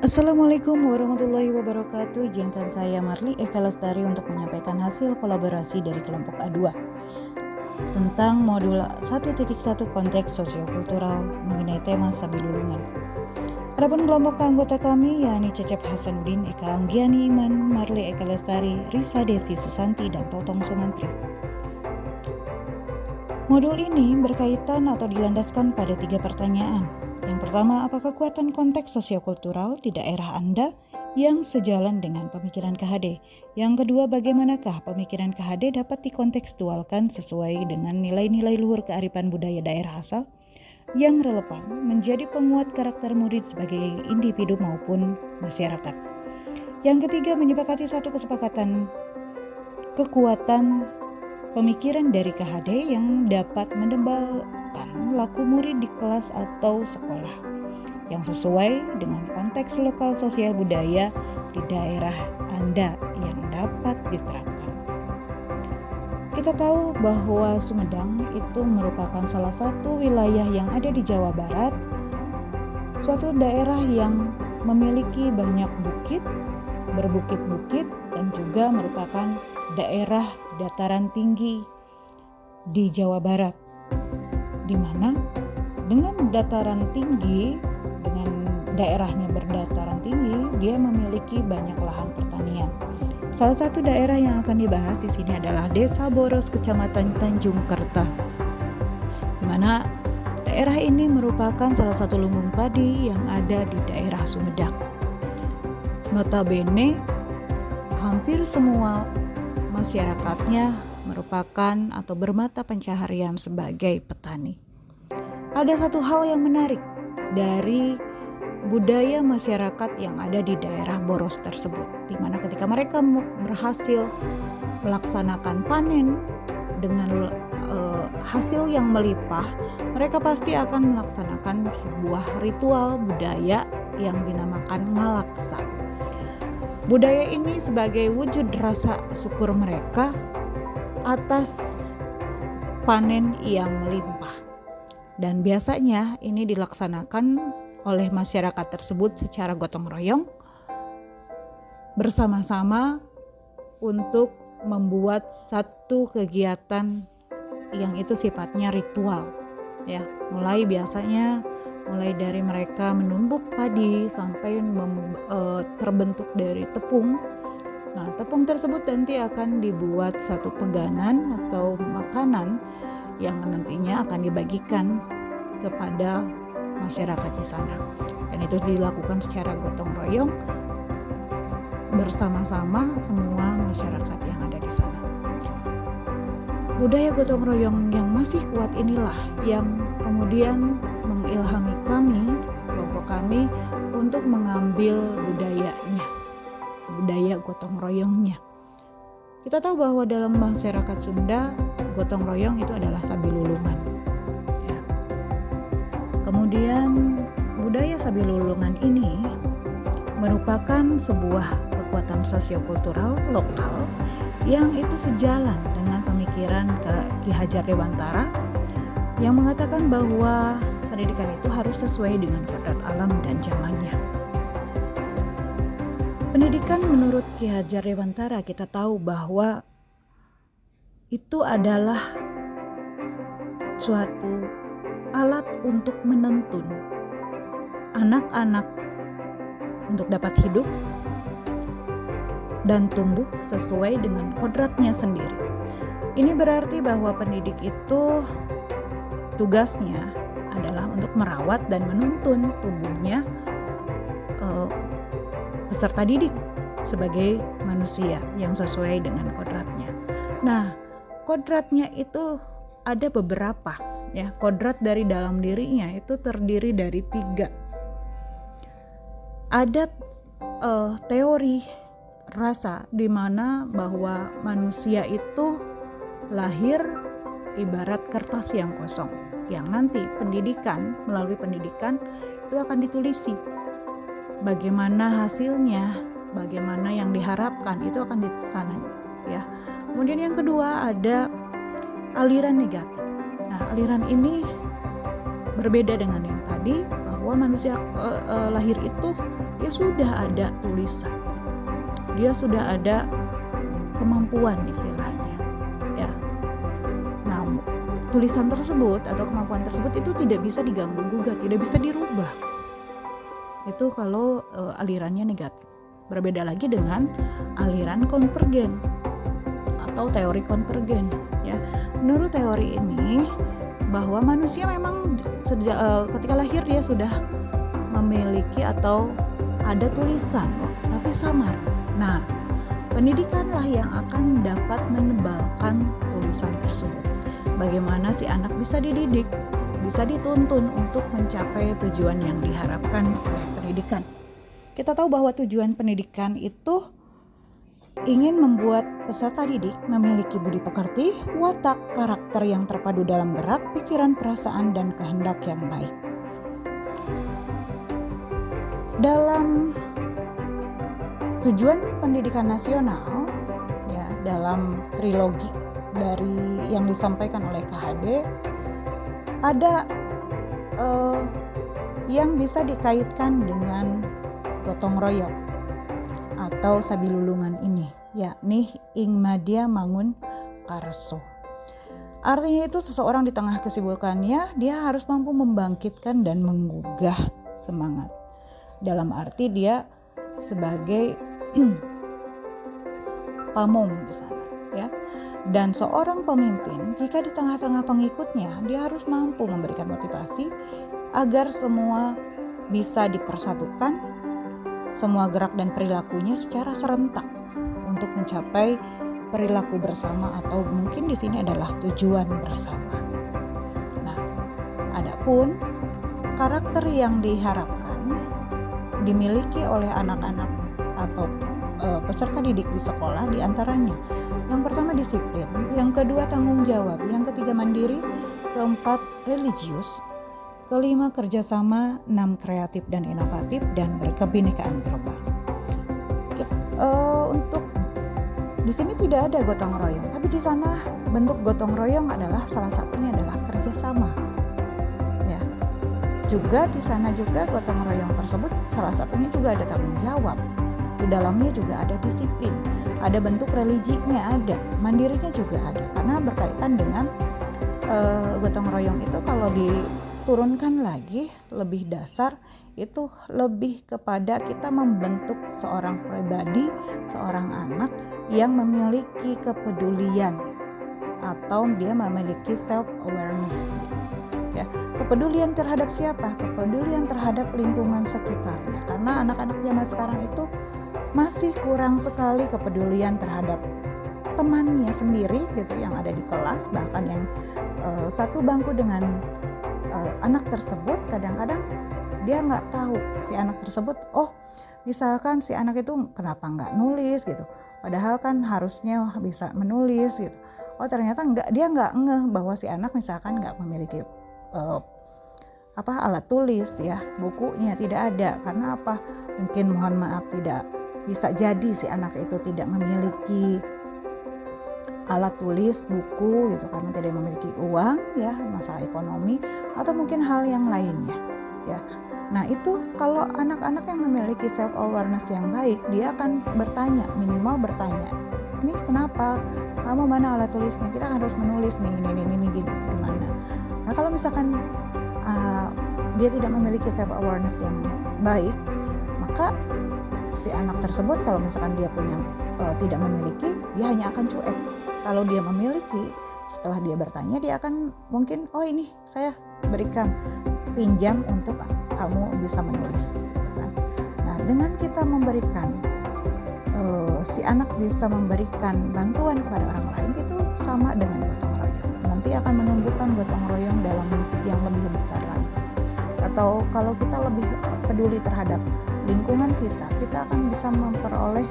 Assalamualaikum warahmatullahi wabarakatuh. Izinkan saya Marli Eka Lestari untuk menyampaikan hasil kolaborasi dari kelompok A2 tentang modul 1.1 konteks sosiokultural mengenai tema Sabilulungan. Adapun kelompok anggota kami yakni Cecep Hasanuddin, Eka Anggiani Iman, Marli Eka Lestari, Risa Desi Susanti, dan Totong Sumantri. Modul ini berkaitan atau dilandaskan pada 3 pertanyaan. Yang pertama, apa kekuatan konteks sosiokultural di daerah Anda yang sejalan dengan pemikiran KHD? Yang kedua, bagaimanakah pemikiran KHD dapat dikontekstualkan sesuai dengan nilai-nilai luhur kearifan budaya daerah asal yang relevan menjadi penguat karakter murid sebagai individu maupun masyarakat? Yang ketiga, menyepakati satu kesepakatan kekuatan pemikiran dari KHD yang dapat mendebalkan laku murid di kelas atau sekolah yang sesuai dengan konteks lokal sosial budaya di daerah Anda yang dapat diterapkan. Kita tahu bahwa Sumedang itu merupakan salah satu wilayah yang ada di Jawa Barat, suatu daerah yang memiliki banyak bukit, berbukit-bukit, dan juga merupakan daerah dataran tinggi di Jawa Barat, di mana dengan dataran tinggi, dengan daerahnya berdataran tinggi, dia memiliki banyak lahan pertanian. Salah satu daerah yang akan dibahas di sini adalah Desa Boros, Kecamatan Tanjung Kerta, di mana daerah ini merupakan salah satu lumbung padi yang ada di daerah Sumedang. Notabene, hampir semua masyarakatnya merupakan atau bermata pencaharian sebagai petani. Ada satu hal yang menarik dari budaya masyarakat yang ada di daerah Boros tersebut, di mana ketika mereka berhasil melaksanakan panen dengan hasil yang melimpah, mereka pasti akan melaksanakan sebuah ritual budaya yang dinamakan ngalaksa. Budaya ini sebagai wujud rasa syukur mereka atas panen yang melimpah. Dan biasanya ini dilaksanakan oleh masyarakat tersebut secara gotong royong bersama-sama untuk membuat satu kegiatan yang itu sifatnya ritual. Ya, mulai dari mereka menumbuk padi sampai terbentuk dari tepung. Nah, tepung tersebut nanti akan dibuat satu peganan atau makanan yang nantinya akan dibagikan kepada masyarakat di sana. Dan itu dilakukan secara gotong royong bersama-sama semua masyarakat yang ada di sana. Budaya gotong royong yang masih kuat inilah yang kemudian mengilhami kami, kelompok kami, untuk mengambil budaya gotong royongnya. Kita tahu bahwa dalam masyarakat Sunda, gotong royong itu adalah sabilulungan. Ya. Kemudian budaya sabilulungan ini merupakan sebuah kekuatan sosiokultural lokal yang itu sejalan dengan pemikiran Ki Hajar Dewantara yang mengatakan bahwa pendidikan itu harus sesuai dengan kodrat alam dan zamannya. Pendidikan menurut Ki Hajar Dewantara, kita tahu bahwa itu adalah suatu alat untuk menuntun anak-anak untuk dapat hidup dan tumbuh sesuai dengan kodratnya sendiri. Ini berarti bahwa pendidik itu tugasnya adalah untuk merawat dan menuntun tumbuhnya peserta didik sebagai manusia yang sesuai dengan kodratnya. Nah, kodratnya itu ada beberapa, ya. Kodrat dari dalam dirinya itu terdiri dari 3. Ada teori rasa di mana bahwa manusia itu lahir ibarat kertas yang kosong, yang nanti melalui pendidikan itu akan ditulisi. Bagaimana hasilnya, bagaimana yang diharapkan, itu akan di sana, ya. Kemudian yang kedua ada aliran negatif. Nah, aliran ini berbeda dengan yang tadi, bahwa bahwa manusia lahir itu dia sudah ada tulisan, dia sudah ada kemampuan istilahnya, ya. Nah, tulisan tersebut atau kemampuan tersebut itu tidak bisa diganggu gugat, tidak bisa dirubah. Itu kalau alirannya negatif. Berbeda lagi dengan aliran konvergen atau teori konvergen, ya. Menurut teori ini bahwa manusia memang ketika lahir dia sudah memiliki atau ada tulisan, tapi samar. Nah, pendidikanlah yang akan dapat menebalkan tulisan tersebut. Bagaimana si anak bisa dididik, bisa dituntun untuk mencapai tujuan yang diharapkan oleh pendidikan. Kita tahu bahwa tujuan pendidikan itu ingin membuat peserta didik memiliki budi pekerti, watak, karakter yang terpadu dalam gerak, pikiran, perasaan, dan kehendak yang baik. Dalam tujuan pendidikan nasional, ya, dalam trilogi dari yang disampaikan oleh KHD, ada yang bisa dikaitkan dengan gotong royong atau sabilulungan ini, yakni ing madya mangun karso. Artinya itu seseorang di tengah kesibukannya dia harus mampu membangkitkan dan menggugah semangat. Dalam arti dia sebagai pamong di sana, ya. Dan seorang pemimpin jika di tengah-tengah pengikutnya dia harus mampu memberikan motivasi agar semua bisa dipersatukan, semua gerak dan perilakunya secara serentak untuk mencapai perilaku bersama atau mungkin di sini adalah tujuan bersama. Nah, adapun karakter yang diharapkan dimiliki oleh anak-anak atau peserta didik di sekolah diantaranya yang pertama disiplin, yang kedua tanggung jawab, yang ketiga mandiri, keempat religius, kelima kerjasama, 6 kreatif dan inovatif, dan berkebinekaan global. Untuk di sini tidak ada gotong royong, tapi di sana bentuk gotong royong adalah salah satunya adalah kerjasama. Ya, juga di sana juga gotong royong tersebut salah satunya juga ada tanggung jawab. Di dalamnya juga ada disiplin, ada bentuk religinya ada, mandirinya juga ada, karena berkaitan dengan gotong royong itu kalau diturunkan lagi lebih dasar itu lebih kepada kita membentuk seorang pribadi, seorang anak yang memiliki kepedulian atau dia memiliki self awareness, ya. Kepedulian terhadap siapa? Kepedulian terhadap lingkungan sekitarnya, karena anak-anak zaman sekarang itu masih kurang sekali kepedulian terhadap temannya sendiri gitu yang ada di kelas, bahkan yang satu bangku dengan anak tersebut kadang-kadang dia nggak tahu si anak tersebut, oh misalkan si anak itu kenapa nggak nulis gitu, padahal kan harusnya bisa menulis gitu. Oh ternyata dia nggak ngeh bahwa si anak misalkan nggak memiliki alat tulis, ya, bukunya tidak ada. Karena apa? Mungkin mohon maaf tidak bisa jadi si anak itu tidak memiliki alat tulis, buku gitu karena tidak memiliki uang, ya, masalah ekonomi atau mungkin hal yang lainnya, ya. Nah, itu kalau anak-anak yang memiliki self awareness yang baik, dia akan bertanya, minimal bertanya, "Ini kenapa? Kamu mana alat tulisnya? Kita harus menulis nih, ini gimana?" Nah, kalau misalkan dia tidak memiliki self awareness yang baik, maka si anak tersebut kalau misalkan dia punya tidak memiliki, dia hanya akan cuek. Kalau dia memiliki, setelah dia bertanya, dia akan mungkin, oh ini saya berikan, pinjam untuk kamu bisa menulis, gitu kan. Nah, dengan kita memberikan si anak bisa memberikan bantuan kepada orang lain, itu sama dengan gotong royong. Nanti akan menumbuhkan gotong royong dalam bentuk yang lebih besar lagi. Atau kalau kita lebih peduli terhadap lingkungan kita akan bisa memperoleh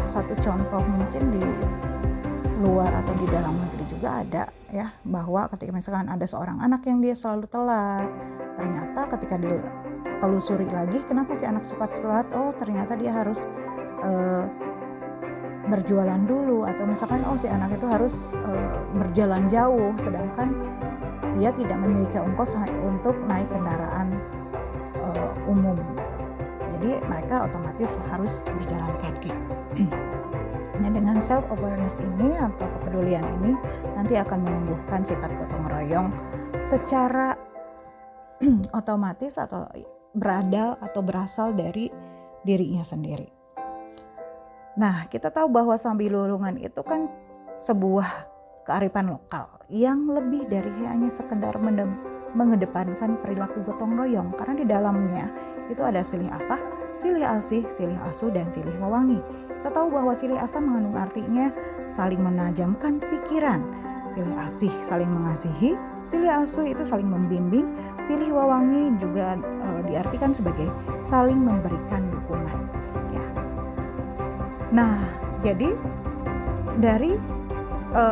satu contoh mungkin di luar atau di dalam negeri juga ada, ya, bahwa ketika misalkan ada seorang anak yang dia selalu telat, ternyata ketika ditelusuri lagi kenapa si anak suka telat, oh ternyata dia harus berjualan dulu, atau misalkan oh si anak itu harus berjalan jauh sedangkan dia tidak memiliki ongkos untuk naik kendaraan umum gitu. Jadi mereka otomatis harus berjalan kaki. Nah, dengan self awareness ini atau kepedulian ini nanti akan menumbuhkan sifat gotong royong secara otomatis atau berasal dari dirinya sendiri. Nah, kita tahu bahwa sambilulungan itu kan sebuah kearifan lokal yang lebih dari hanya sekedar mengedepankan perilaku gotong royong, karena di dalamnya itu ada silih asah, silih asih, silih asuh, dan silih wewangi. Kita tahu bahwa silih asah mengandung artinya saling menajamkan pikiran, silih asih saling mengasihi, silih asuh itu saling membimbing, silih wewangi juga diartikan sebagai saling memberikan dukungan. Ya. Nah, jadi dari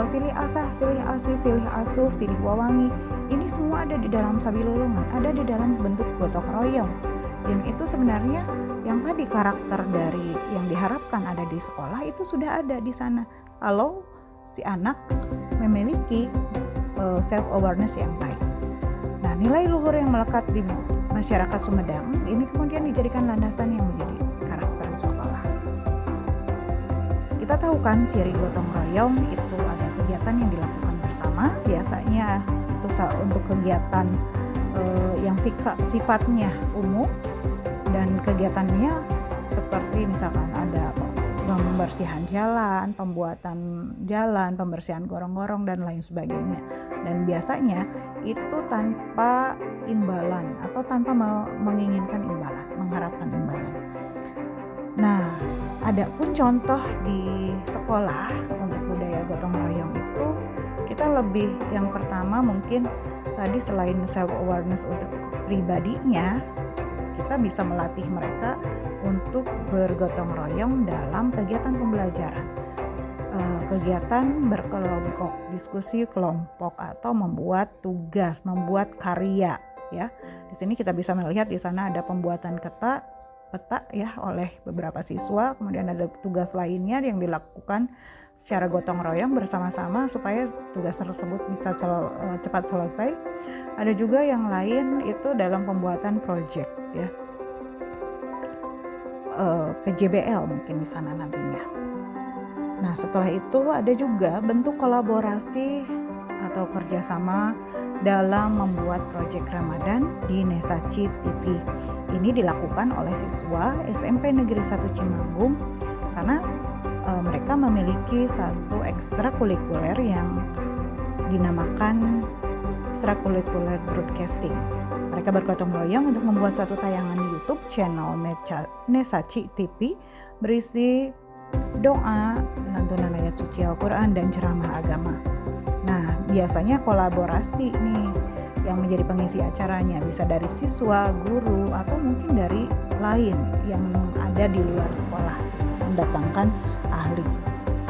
silih asah, silih asih, silih asuh, silih wewangi ini semua ada di dalam sambilulungan, ada di dalam bentuk gotong royong. Yang itu sebenarnya yang tadi karakter dari yang diharapkan ada di sekolah itu sudah ada di sana. Kalau si anak memiliki self awareness yang baik. Nah, nilai luhur yang melekat di masyarakat Sumedang ini kemudian dijadikan landasan yang menjadi karakter di sekolah. Kita tahu kan ciri gotong royong itu ada kegiatan yang dilakukan bersama, biasanya itu untuk kegiatan yang sifatnya umum, dan kegiatannya seperti misalkan ada pembersihan jalan, pembuatan jalan, pembersihan gorong-gorong dan lain sebagainya. Dan biasanya itu tanpa imbalan atau tanpa menginginkan imbalan, mengharapkan imbalan. Nah, ada pun contoh di sekolah untuk budaya gotong royong itu kita lebih yang pertama mungkin tadi selain self awareness untuk pribadinya, kita bisa melatih mereka untuk bergotong royong dalam kegiatan pembelajaran, kegiatan berkelompok, diskusi kelompok atau membuat tugas, membuat karya. Ya, di sini kita bisa melihat di sana ada pembuatan peta ya oleh beberapa siswa, kemudian ada tugas lainnya yang dilakukan secara gotong royong bersama-sama supaya tugas tersebut bisa cepat selesai. Ada juga yang lain itu dalam pembuatan project ya, PJBL mungkin di sana nantinya. Nah, setelah itu ada juga bentuk kolaborasi atau kerjasama dalam membuat proyek Ramadan di Nesaci TV. Ini dilakukan oleh siswa SMP Negeri 1 Cimanggung karena mereka memiliki satu ekstrakurikuler yang dinamakan ekstrakurikuler broadcasting. Mereka bergotong royong untuk membuat satu tayangan di YouTube channel Nesaci TV berisi doa, lantunan ayat suci Al-Quran, dan ceramah agama. Nah, biasanya kolaborasi nih yang menjadi pengisi acaranya bisa dari siswa, guru, atau mungkin dari lain yang ada di luar sekolah, mendatangkan ahli.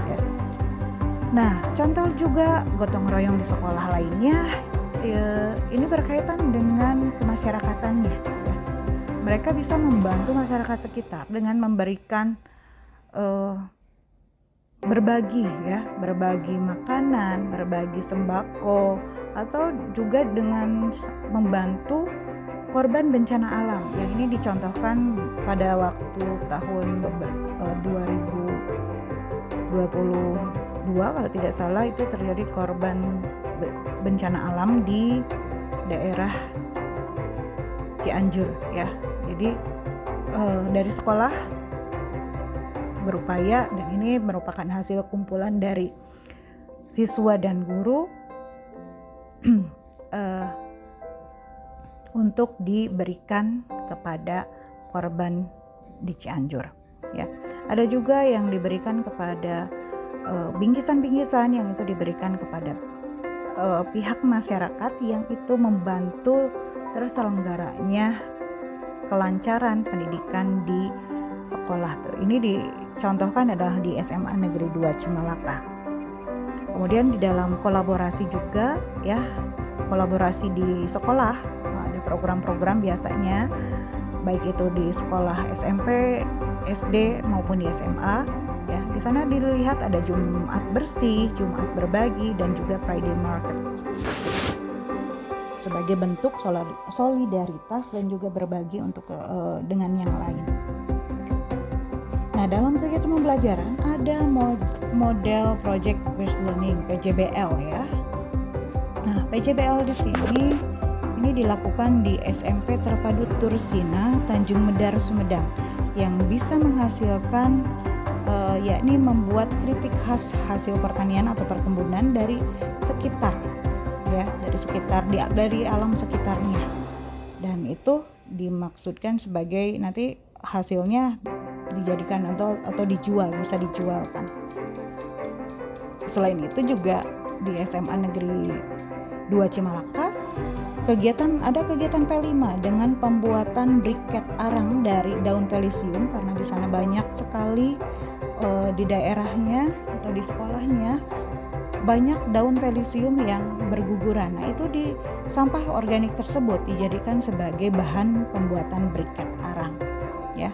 Ya. Nah, contoh juga gotong royong di sekolah lainnya, ini berkaitan dengan kemasyarakatannya. Ya. Mereka bisa membantu masyarakat sekitar dengan memberikan berbagi makanan, berbagi sembako, atau juga dengan membantu korban bencana alam. Yang ini dicontohkan pada waktu tahun 2022 kalau tidak salah, itu terjadi korban bencana alam di daerah Cianjur ya. Jadi dari sekolah berupaya, dan ini merupakan hasil kumpulan dari siswa dan guru untuk diberikan kepada korban di Cianjur ya. Ada juga yang diberikan kepada bingkisan-bingkisan yang itu diberikan kepada pihak masyarakat yang itu membantu terselenggaranya kelancaran pendidikan di sekolah. Ini dicontohkan adalah di SMA Negeri 2 Cimalaka. Kemudian di dalam kolaborasi juga ya, kolaborasi di sekolah ada program-program biasanya baik itu di sekolah SMP, SD maupun di SMA ya. Di sana dilihat ada Jumat bersih, Jumat berbagi, dan juga Friday Market. sebagai bentuk solidaritas dan juga berbagi untuk dengan yang lain. Nah, dalam kegiatan pembelajaran ada model Project Based Learning (PJBL) ya. Nah, PJBL di sini ini dilakukan di SMP Terpadu Tursina, Tanjung Medar, Sumedang, yang bisa menghasilkan yakni membuat keripik khas hasil pertanian atau perkebunan dari sekitar ya, dari alam sekitarnya. Dan itu dimaksudkan sebagai nanti hasilnya dijadikan atau bisa dijualkan. Selain itu juga di SMA Negeri 2 Cimalaka ada kegiatan P5 dengan pembuatan briket arang dari daun pelisium, karena di sana banyak sekali di daerahnya atau di sekolahnya banyak daun pelisium yang berguguran. Nah, itu di sampah organik tersebut dijadikan sebagai bahan pembuatan briket arang ya.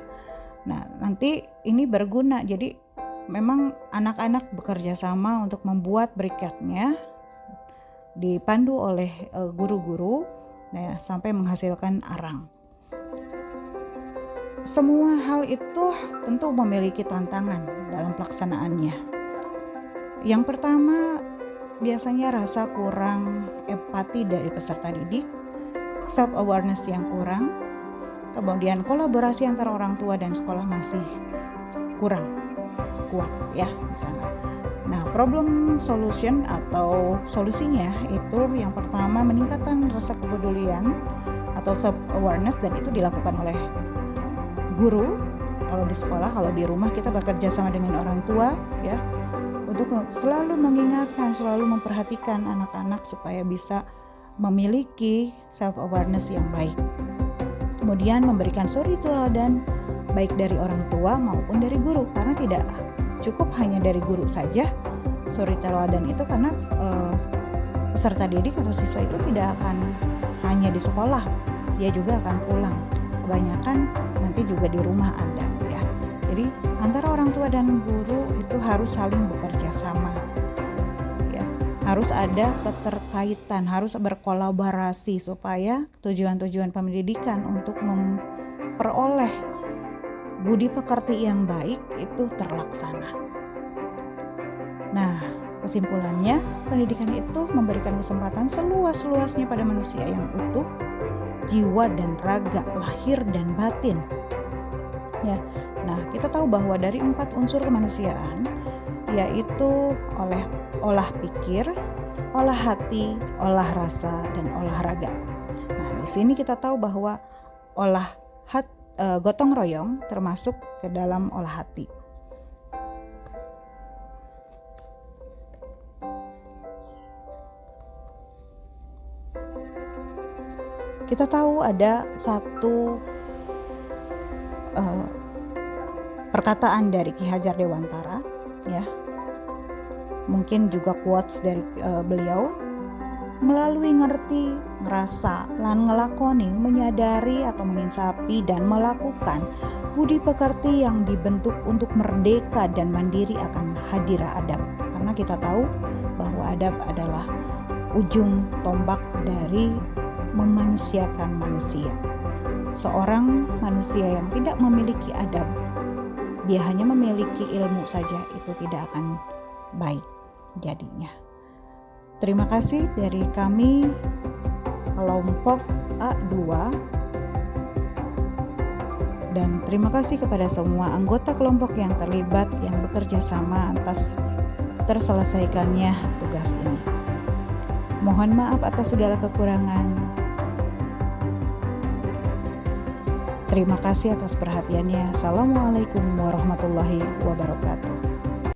Nah, nanti ini berguna, jadi memang anak-anak bekerja sama untuk membuat briketnya, dipandu oleh guru-guru sampai menghasilkan arang. Semua hal itu tentu memiliki tantangan dalam pelaksanaannya. Yang pertama, biasanya rasa kurang empati dari peserta didik, self awareness yang kurang, kemudian kolaborasi antara orang tua dan sekolah masih kurang kuat ya di sana. Nah, problem solution atau solusinya itu yang pertama, meningkatkan rasa kepedulian atau self awareness, dan itu dilakukan oleh guru kalau di sekolah. Kalau di rumah kita bekerja sama dengan orang tua ya, untuk selalu mengingatkan, selalu memperhatikan anak-anak supaya bisa memiliki self awareness yang baik. Kemudian memberikan suri teladan baik dari orang tua maupun dari guru, karena tidak cukup hanya dari guru saja suri teladan itu, karena peserta didik atau siswa itu tidak akan hanya di sekolah, dia juga akan pulang. Kebanyakan nanti juga di rumah ada ya. Jadi antara orang tua dan guru itu harus saling bekerja sama ya. Harus ada keterkaitan, harus berkolaborasi supaya tujuan-tujuan pendidikan untuk memperoleh budi pekerti yang baik itu terlaksana. Nah, kesimpulannya, pendidikan itu memberikan kesempatan seluas-luasnya pada manusia yang utuh, jiwa dan raga, lahir dan batin. Ya. Nah, kita tahu bahwa dari 4 unsur kemanusiaan, yaitu olah pikir, olah hati, olah rasa, dan olahraga. Nah, di sini kita tahu bahwa gotong royong termasuk ke dalam olah hati. Kita tahu ada satu perkataan dari Ki Hajar Dewantara ya, mungkin juga quotes dari beliau, melalui ngerti, ngerasa, lan ngelakoni, menyadari atau menginsapi dan melakukan budi pekerti yang dibentuk untuk merdeka dan mandiri akan hadirah adab. Karena kita tahu bahwa adab adalah ujung tombak dari memanusiakan manusia. Seorang manusia yang tidak memiliki adab, dia hanya memiliki ilmu saja, itu tidak akan baik jadinya. Terima kasih dari kami kelompok A2, dan terima kasih kepada semua anggota kelompok yang terlibat yang bekerja sama atas terselesaikannya tugas ini. Mohon maaf atas segala kekurangan. Terima kasih atas perhatiannya. Assalamualaikum warahmatullahi wabarakatuh.